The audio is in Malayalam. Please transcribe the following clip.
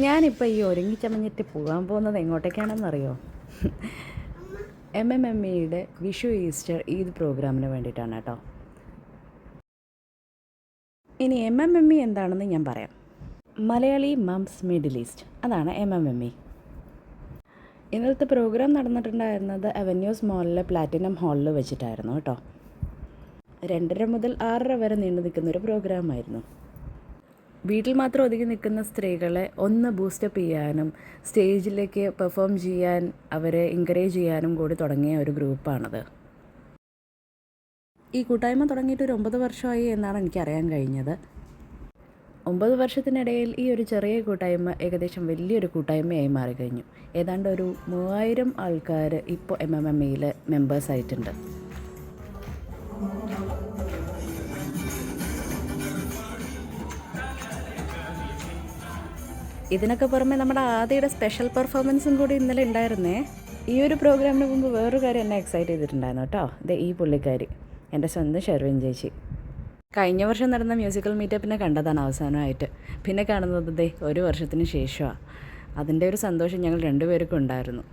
ഞാനിപ്പോൾ ഈ ഒരുങ്ങിച്ചമഞ്ഞിട്ട് പോകാൻ പോകുന്നത് എങ്ങോട്ടേക്കാണെന്നറിയോ? MMMEയുടെ വിഷു, ഈസ്റ്റർ, ഈദ് പ്രോഗ്രാമിന് വേണ്ടിയിട്ടാണ് കേട്ടോ. ഇനി MMME എന്താണെന്ന് ഞാൻ പറയാം. മലയാളി മംസ് മിഡിൽ ഈസ്റ്റ്, അതാണ് MMME. ഇന്നലത്തെ പ്രോഗ്രാം നടന്നിട്ടുണ്ടായിരുന്നത് അവന്യൂസ് മോളിലെ പ്ലാറ്റിനം ഹാളിൽ വെച്ചിട്ടായിരുന്നു കേട്ടോ. 2:30 മുതൽ 6:30 വരെ നീണ്ടു നിൽക്കുന്നൊരു പ്രോഗ്രാമായിരുന്നു. വീട്ടിൽ മാത്രം ഒതുങ്ങി നിൽക്കുന്ന സ്ത്രീകളെ ഒന്ന് ബൂസ്റ്റപ്പ് ചെയ്യാനും സ്റ്റേജിലേക്ക് പെർഫോം ചെയ്യാൻ അവരെ എൻകറേജ് ചെയ്യാനും കൂടി തുടങ്ങിയ ഒരു ഗ്രൂപ്പാണത്. ഈ കൂട്ടായ്മ തുടങ്ങിയിട്ട് ഒരു 9 വർഷമായി എന്നാണ് എനിക്കറിയാൻ കഴിഞ്ഞത്. 9 വർഷത്തിനിടയിൽ ഈ ഒരു ചെറിയ കൂട്ടായ്മ ഏകദേശം വലിയൊരു കൂട്ടായ്മയായി മാറിക്കഴിഞ്ഞു. ഏതാണ്ട് ഒരു 3000 ആൾക്കാർ ഇപ്പോൾ MMMEയിൽ മെമ്പേഴ്സായിട്ടുണ്ട്. ഇതിനൊക്കെ പുറമെ നമ്മുടെ ആദ്യയുടെ സ്പെഷ്യൽ പെർഫോമൻസും കൂടി ഇന്നലെ ഉണ്ടായിരുന്നേ. ഈ ഒരു പ്രോഗ്രാമിന് മുമ്പ് വേറൊരു കാര്യം എന്നെ എക്സൈറ്റ് ചെയ്തിട്ടുണ്ടായിരുന്നു കേട്ടോ. ഈ പുള്ളിക്കാരി എൻ്റെ സ്വന്തം ഷെർവിൻ ചേച്ചി. കഴിഞ്ഞ വർഷം നടന്ന മ്യൂസിക്കൽ മീറ്റപ്പിനെ കണ്ടതാണ് അവസാനമായിട്ട്. പിന്നെ കാണുന്നത് 1 വർഷത്തിന് ശേഷമാണ്. അതിൻ്റെ ഒരു സന്തോഷം ഞങ്ങൾ രണ്ടുപേർക്കും ഉണ്ടായിരുന്നു.